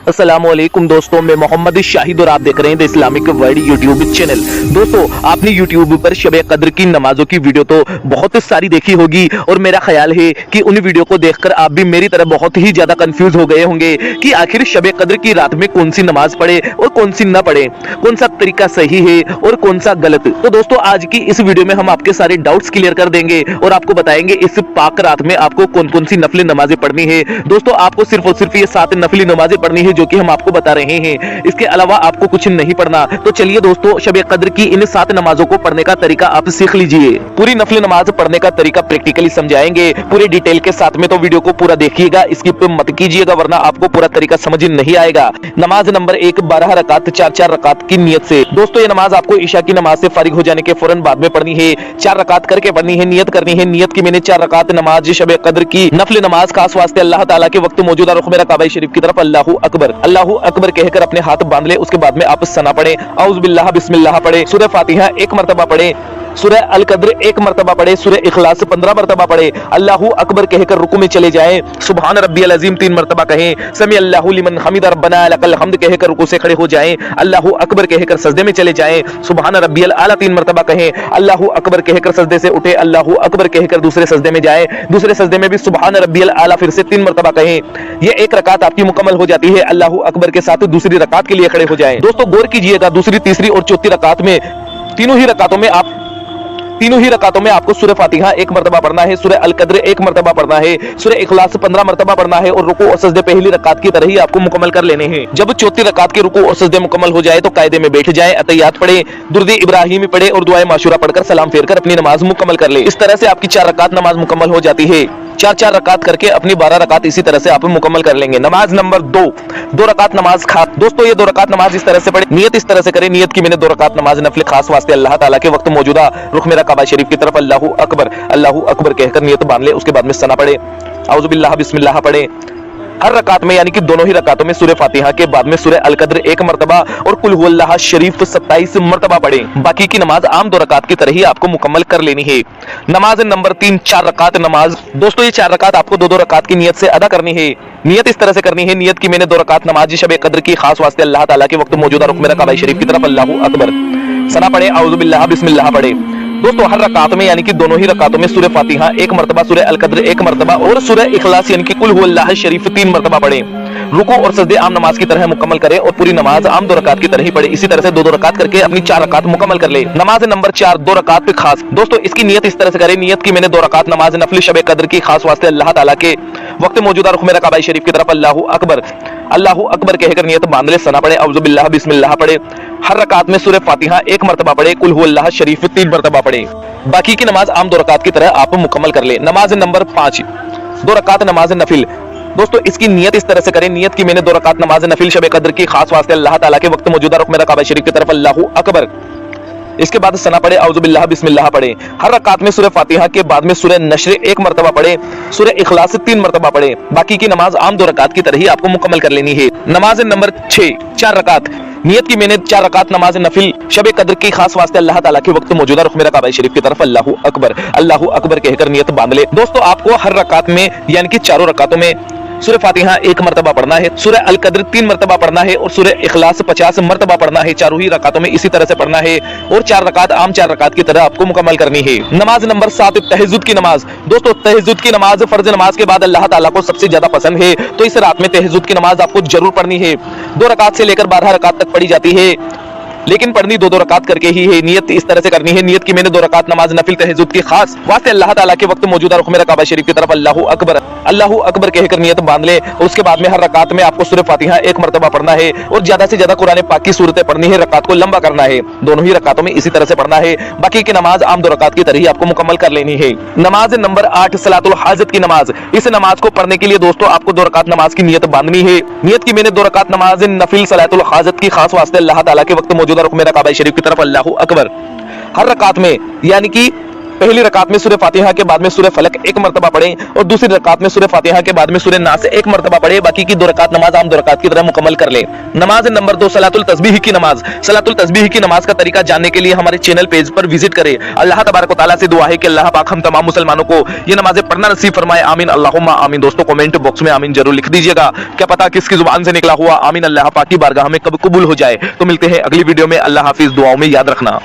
अस्सलामुअलैकुम दोस्तों, मैं मोहम्मद शाहिद और आप देख रहे हैं the Islamic world YouTube channel. दोस्तों, आपने यूट्यूब पर शब कद्र की नमाजों की वीडियो तो बहुत सारी देखी होगी और मेरा ख्याल है कि उन वीडियो को देखकर आप भी मेरी तरह बहुत ही ज्यादा कंफ्यूज हो गए होंगे कि आखिर शब कद्र की रात में कौन सी नमाज पढ़े और कौन सी न पढ़े, कौन सा तरीका सही है और कौन सा गलत। तो दोस्तों, आज की इस वीडियो में हम आपके सारे डाउट्स क्लियर कर देंगे और आपको बताएंगे इस पाक रात में आपको कौन कौन सी नफली नमाजें पढ़नी है। दोस्तों, आपको सिर्फ और सिर्फ ये 7 नफली नमाजें पढ़नी है जो कि हम आपको बता रहे हैं, इसके अलावा आपको कुछ नहीं पढ़ना। तो चलिए दोस्तों, शब कद्र की इन 7 नमाजों को पढ़ने का तरीका आप सीख लीजिए। पूरी नफली नमाज पढ़ने का तरीका प्रैक्टिकली समझाएंगे पूरे डिटेल के साथ में, तो वीडियो को पूरा देखिएगा, स्किप मत कीजिएगा वरना आपको पूरा तरीका समझ नहीं आएगा। नमाज नंबर 1, 12 रकात 4-4 रकात की नियत से। दोस्तों, ये नमाज आपको ईशा की नमाज से फारिग हो जाने के फौरन बाद में पढ़नी है। 4 रकात करके पढ़नी है, नियत करनी है। नियत की मैंने 4 रकात नमाज शब कद्र की नफली नमाज खास वास्ते अल्लाह ताला के वक्त मौजूदा रुख मेरा काबा शरीफ की तरफ अल्लाहू अकबर कहकर अपने हाथ बांध ले। उसके बाद में आप सना पढ़े, औज़ु बिल्लाह बिस्मिल्लाह पढ़े, सूरह फातिहा 1 मरतबा पढ़े, सूरह अल कद्र 1 मरतबा पढ़े, सूरह इखलास 15 मरतबा पढ़े, अल्लाहू अकबर कहकर रुकू में चले जाएं, सुभान रब्बियल अज़ीम 3 मरतबा कहें, समी अल्लाहु लिमन हमिदा रब्बना लकल हम्द कहकर रुकू से खड़े हो जाएं, अल्लाहू अकबर कहकर सजदे में चले जाएं, सुभान रब्बियल आला 3 मरतबा कहें, अल्लाहू अकबर कहकर सजदे से उठे, अल्लाहू अकबर कहकर दूसरे सजदे में जाएं, दूसरे सजदे में भी सुभान रब्बियल आला फिर से 3 मरतबा कहें। ये 1 रकात आपकी मुकम्मल हो जाती है। अल्लाहू अकबर के साथ दूसरी रकात के लिए खड़े हो जाएं। दोस्तों, गौर कीजिएगा, दूसरी, तीसरी और चौथी रकात में तीनों ही रकातों में आपको सूरह फातिहा 1 मरतबा पढ़ना है, सूरह अल कद्र 1 मरतबा पढ़ना है, सूरह इखलास 15 मरतबा पढ़ना है और रुकू और सजदे पहली रकात की तरह ही आपको मुकम्मल कर लेने हैं। जब चौथी रकात के रुकू और सजदे मुकम्मल हो जाए तो कायदे में बैठ जाएं, अतहियात पढ़े, दुरूद इब्राहिमी पढ़े और दुआए माशूरा पढ़कर सलाम फेर कर अपनी नमाज मुकम्मल कर ले। इस तरह से आपकी 4 रकात नमाज मुकम्मल हो जाती है। 4-4 रकात करके अपनी 12 रकात इसी तरह से आप मुकम्मल कर लेंगे। नमाज नंबर 2 रकात नमाज खास। दोस्तों, ये 2 रकात नमाज इस तरह से पढ़े, नियत इस तरह से करें। नियत की मैंने 2 रकात नमाज नफल खास वास्ते अल्लाह ताला के वक्त मौजूदा रुख मेरा काबा शरीफ की तरफ अल्लाहू अकबर कहकर नियत बांध ले। उसके बाद में सना पढ़े, औज़ु बिल्लाह बिस्मिल्लाह पढ़े। हर रकात में यानी कि दोनों ही रकातों में सूरह फातिहा के बाद में सूरह अल कद्र 1 मरतबा और कुल हुवल्लाह शरीफ 27 मरतबा पढ़े। बाकी की नमाज आम 2 रकात की तरह ही आपको मुकम्मल कर लेनी है। नमाज नंबर 3, 4 रकात नमाज। दोस्तों, ये 4 रकात आपको 2-2 रकात की नियत से अदा करनी है। नियत इस तरह से करनी है, नियत की मैंने 2 रकात नमाज शब कद्र की खास वास्ते अल्लाह ताला के वक्त मौजूदा रुख मेरा काबा शरीफ की तरफ अल्लाहू अकबर, सना पढ़े, औज़ु बिल्लाह बिस्मिल्लाह पढ़े। दोस्तों, हर रकात में यानी कि दोनों ही रकातों में सूरह फातिहा 1 मरतबा, सूरह अल कद्र 1 मरतबा और सूरह इखलास यानी कि कुल हुवल्लाह शरीफ 3 मरतबा पढ़े। रुकू और सजदे आम नमाज की तरह मुकम्मल करें और पूरी नमाज आम 2 रकात की तरह ही पढ़े। इसी तरह से 2-2 रकात करके अपनी 4 रकात मुकम्मल कर ले। नमाज नंबर 4, 2 रकात पे खास। दोस्तों, इसकी नियत इस तरह से करें, नियत की मैंने 2 रकात नमाज नफली शब कद्र की खास वास्ते अल्लाह ताला के वक्त मौजूदा रुख मेरा काबा शरीफ की तरफ अल्लाहू अकबर कहकर नियत बांध ले। सना पढ़े, औज़ु बिल्लाह बिस्मिल्लाह पढ़े। हर रकात में सूरह फातिहा 1 मरतबा पढ़े, कुल हुवल्लाह शरीफ 3 मरतबा पढ़े। बाकी की नमाज आम 2 रकात की तरह आप मुकम्मल कर ले। नमाज नंबर 5, 2 रकात नमाज नफिल। दोस्तों, इसकी नियत इस तरह से करें, नियत की मैंने 2 रकात नमाज नफिल शब कद्र की खास वास्ते अल्लाह ताला के वक्त मौजूदा रुख मेरा काबा शरीफ की तरफ अल्लाहू अकबर। इसके बाद सना पढ़े, औज़ु बिल्लाह बिस्मिल्लाह पढ़े। हर रकात में सूरह फातिहा के बाद में सूरह नश्र 1 मरतबा पढ़े, सूरह इखलास 3 मरतबा पढ़े। बाकी की नमाज आम 2 रकात की तरह ही आपको मुकम्मल कर लेनी है। नमाज नंबर 6, 4 रकात। नियत की मैंने 4 रकात नमाज नफिल शब कद्र की खास वास्ते अल्लाह ताला के वक्त मौजूदा रुख मेरा काबा शरीफ की तरफ अल्लाहू अकबर कहकर नियत बांध ले। दोस्तों, आपको हर रकात में यानी कि 4 रकातों में सूरह फातिहा 1 मरतबा पढ़ना है, सूरह अल कद्र 3 मरतबा पढ़ना है और सूरह इखलास 50 मरतबा पढ़ना है। चारों ही रकातों में इसी तरह से पढ़ना है और 4 रकात आम 4 रकात की तरह आपको मुकम्मल करनी है। नमाज नंबर 7, तहज्जुद की नमाज। दोस्तों, तहज्जुद की नमाज फर्ज नमाज के बाद अल्लाह ताला को सबसे ज्यादा पसंद है, तो इस रात में तहज्जुद की नमाज आपको जरूर पढ़नी है। 2 रकात से लेकर 12 रकात तक पढ़ी जाती है, लेकिन पढ़नी 2-2 रकात करके ही है। नियत इस तरह से करनी है, नियत की मैंने 2 रकात नमाज नफिल तहज्जुद की खास वास्ते अल्लाह ताला के वक्त मौजूदा रुख मेरा काबा शरीफ की तरफ अल्लाहू अकबर कहकर नियत बांध ले। और उसके बाद में हर रकात में आपको सूरह फातिहा 1 मरतबा पढ़ना है और ज्यादा से ज्यादा कुरान पाक की सूरतें पढ़नी है। रकात को लंबा करना है, दोनों ही रकातों में इसी तरह से पढ़ना है। बाकी की नमाज आम 2 रकात की तरह ही आपको मुकम्मल कर लेनी है। नमाज नंबर 8, सलातुल हाजत की नमाज। इस नमाज को पढ़ने के लिए दोस्तों आपको 2 रकात नमाज की नियत बांधनी है। नियत की मैंने 2 रकात नमाज नफिल सलातुल हाजत की खास वास्ते अल्लाह ताला के वक्त मौजूदा रुख मेरा काबा शरीफ की तरफ अल्लाहू अकबर। हर रकात में यानी कि पहली रकात में सूरह फातिहा के बाद में सूरह फलक एक मरतबा पढ़ें और दूसरी रकात में सूरह फातिहा के बाद में सूरह नास एक मरतबा पढ़े। बाकी की 2 रकात नमाज आम 2 रकात की तरह मुकम्मल कर ले। नमाज नंबर 2 सलातुल तस्बीह की नमाज। सलातुल तस्बीह की नमाज का तरीका जानने के लिए हमारे चैनल पेज पर विजिट करें। अल्लाह तबारक व तआला से दुआ है कि अल्लाह पाक हम तमाम मुसलमानों को ये नमाजें पढ़ना नसीब फरमाए। आमीन अल्लाहुम्मा आमीन। दोस्तों कमेंट बॉक्स में आमीन जरूर लिख दीजिएगा, क्या पता किसकी जुबान से निकला हुआ आमीन अल्लाह पाक की बारगाह में कब कबूल हो जाए। तो मिलते हैं अगली वीडियो में। अल्लाह हाफिज, दुआओं में याद रखना।